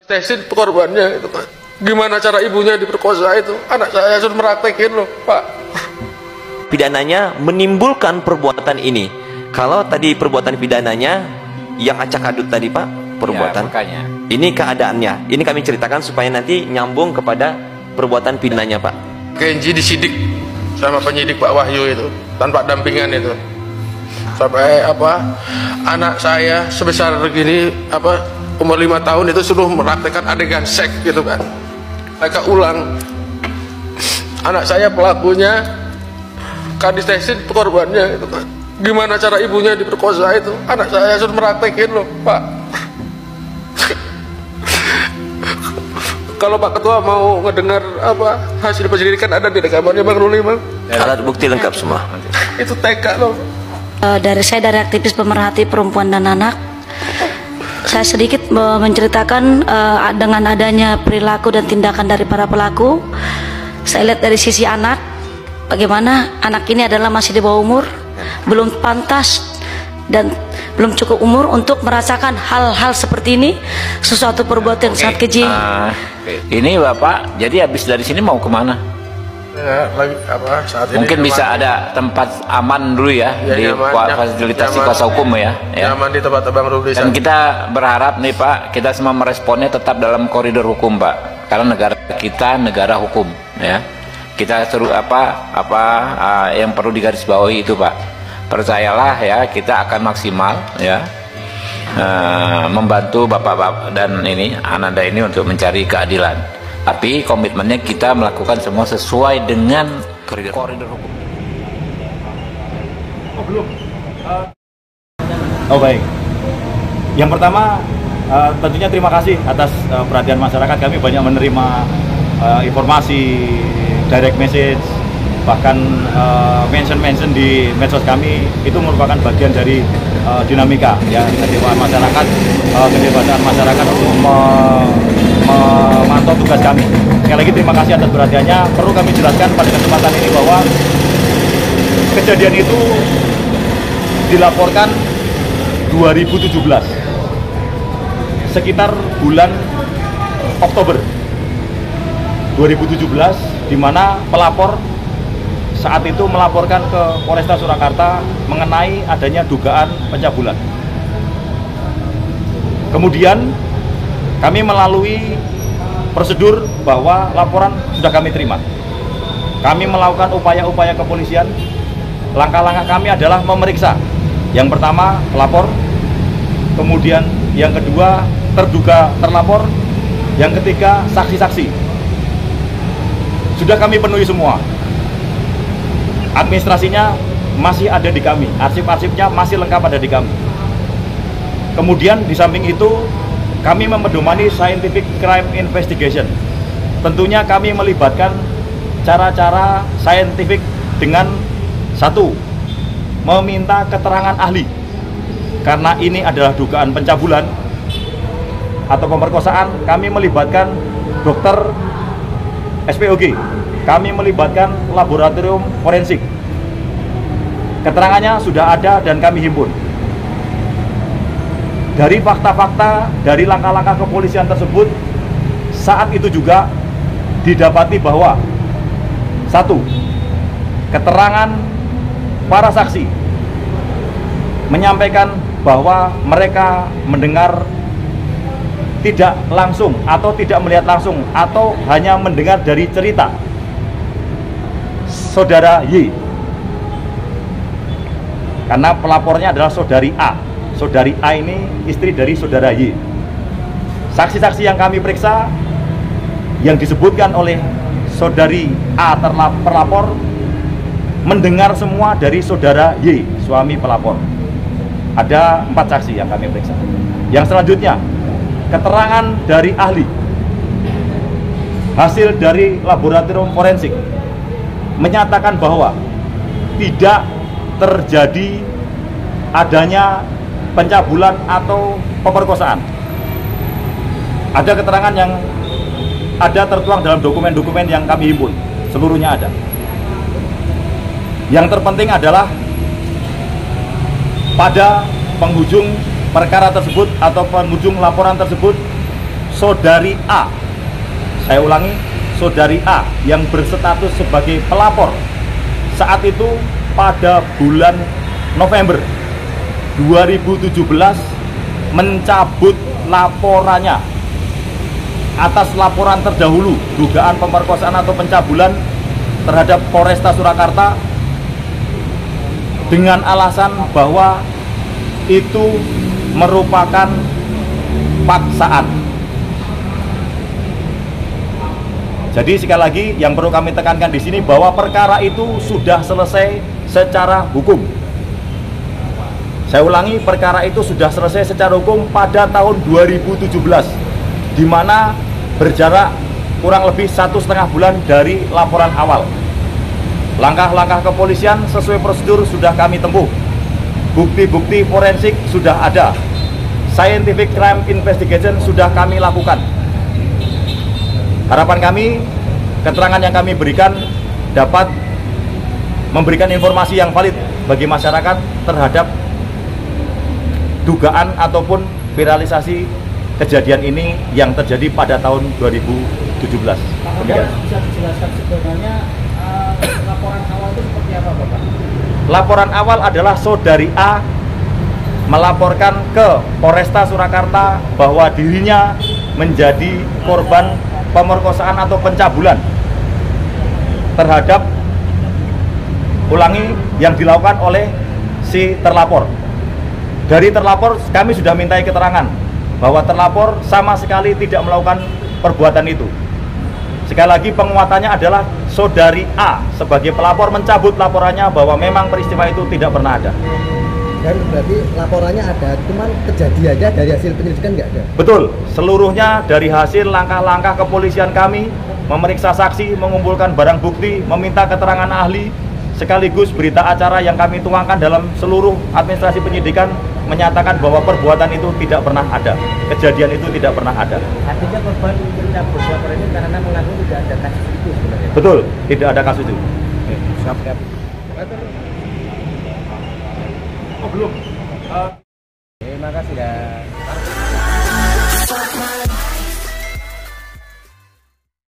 Tesin korbannya itu Pak. Gimana cara ibunya diperkosa itu? Anak saya sudah meraktekin loh Pak. Pidananya menimbulkan perbuatan ini. Kalau tadi perbuatan pidananya yang acak adut tadi Pak, perbuatan. Ya, ini keadaannya. Ini kami ceritakan supaya nanti nyambung kepada perbuatan pidananya Pak. Kenji disidik sama penyidik Pak Wahyu itu tanpa dampingan itu. Sampai anak saya sebesar begini umur 5 tahun itu sudah mempraktekkan adegan seks gitu kan. Mereka ulang. Anak saya pelakunya, Kadis Tesin korbannya itu kan. Gimana cara ibunya diperkosa itu? Anak saya sudah mempraktekin loh Pak. Kalau Pak Ketua mau ngedengar hasil penyelidikan ada di rekamannya Bang Ruli Bang. Alat bukti lengkap semua. Itu TK loh. Saya dari aktivis pemerhati perempuan dan anak. Saya sedikit menceritakan dengan adanya perilaku dan tindakan dari para pelaku. Saya lihat dari sisi anak, bagaimana anak ini adalah masih di bawah umur, belum pantas dan belum cukup umur untuk merasakan hal-hal seperti ini, sesuatu perbuatan yang sangat keji. Ini Bapak, jadi habis dari sini mau kemana? Ya, saat ini mungkin bisa ada tempat aman dulu ya, di fasilitasi kuasa hukum ya. Nyaman di tempat Abang Rudi. Dan kita berharap nih Pak, kita semua meresponnya tetap dalam koridor hukum Pak, karena negara kita negara hukum ya. Kita suruh yang perlu digarisbawahi itu Pak. Percayalah ya, kita akan maksimal ya, membantu bapak-bapak dan Ananda ini untuk mencari keadilan. Tapi komitmennya kita melakukan semua sesuai dengan koridor hukum. Oh belum. Oh baik. Yang pertama tentunya terima kasih atas perhatian masyarakat. Kami banyak menerima informasi, direct message, bahkan mention di medsos kami. Itu merupakan bagian dari dinamika ya, kedewasaan masyarakat untuk memantau tugas kami. Sekali lagi terima kasih atas perhatiannya. Perlu kami jelaskan pada kesempatan ini bahwa kejadian itu dilaporkan 2017 sekitar bulan Oktober 2017, di mana pelapor saat itu melaporkan ke Polresta Surakarta mengenai adanya dugaan pencabulan. Kemudian kami melalui prosedur bahwa laporan sudah kami terima. Kami melakukan upaya-upaya kepolisian. Langkah-langkah kami adalah memeriksa. Yang pertama, pelapor. Kemudian yang kedua, terduga terlapor. Yang ketiga, saksi-saksi. Sudah kami penuhi semua. Administrasinya masih ada di kami. Arsip-arsipnya masih lengkap ada di kami. Kemudian di samping itu, kami memedomani scientific crime investigation. Tentunya kami melibatkan cara-cara saintifik dengan satu, meminta keterangan ahli. Karena ini adalah dugaan pencabulan atau pemerkosaan, kami melibatkan dokter SPOG. Kami melibatkan laboratorium forensik. Keterangannya sudah ada dan kami himpun. Dari fakta-fakta, dari langkah-langkah kepolisian tersebut, saat itu juga didapati bahwa satu, keterangan para saksi menyampaikan bahwa mereka mendengar tidak langsung atau tidak melihat langsung atau hanya mendengar dari cerita saudara Y, karena pelapornya adalah saudari A. Saudari A ini istri dari saudara Y. Saksi-saksi yang kami periksa yang disebutkan oleh saudari A terlapor mendengar semua dari saudara Y, suami pelapor. Ada 4 saksi yang kami periksa. Yang selanjutnya, keterangan dari ahli, hasil dari laboratorium forensik menyatakan bahwa tidak terjadi adanya pencabulan atau pemerkosaan. Ada keterangan yang ada tertuang dalam dokumen-dokumen yang kami himpun, seluruhnya ada. Yang terpenting adalah pada penghujung perkara tersebut atau penghujung laporan tersebut saudari A, saya ulangi, saudari A yang berstatus sebagai pelapor saat itu pada bulan November 2017 mencabut laporannya atas laporan terdahulu dugaan pemerkosaan atau pencabulan terhadap Polresta Surakarta dengan alasan bahwa itu merupakan paksaan. Jadi sekali lagi yang perlu kami tekankan di sini bahwa perkara itu sudah selesai secara hukum. Saya ulangi, perkara itu sudah selesai secara hukum pada tahun 2017, di mana berjarak kurang lebih 1,5 bulan dari laporan awal. Langkah-langkah kepolisian sesuai prosedur sudah kami tempuh. Bukti-bukti forensik sudah ada. Scientific crime investigation sudah kami lakukan. Harapan kami, keterangan yang kami berikan dapat memberikan informasi yang valid bagi masyarakat terhadap dugaan ataupun viralisasi kejadian ini yang terjadi pada tahun 2017. Bisa dijelaskan sebenarnya laporan awal itu seperti apa, Bapak? Laporan awal adalah saudari A melaporkan ke Polresta Surakarta bahwa dirinya menjadi korban pemerkosaan atau pencabulan terhadap, ulangi, yang dilakukan oleh si terlapor. Dari terlapor kami sudah mintai keterangan bahwa terlapor sama sekali tidak melakukan perbuatan itu. Sekali lagi penguatannya adalah saudari A sebagai pelapor mencabut laporannya bahwa memang peristiwa itu tidak pernah ada. Dan berarti laporannya ada, cuman kejadiannya dari hasil penyelidikan nggak ada? Betul, seluruhnya dari hasil langkah-langkah kepolisian kami memeriksa saksi, mengumpulkan barang bukti, meminta keterangan ahli, sekaligus berita acara yang kami tuangkan dalam seluruh administrasi penyidikan menyatakan bahwa perbuatan itu tidak pernah ada, kejadian itu tidak pernah ada. Artinya korban pencabut lapor ini karena mengaku tidak ada kasus itu sebenarnya? Betul, tidak ada kasus itu. Siap. Oh belum. Terima kasih, Dan.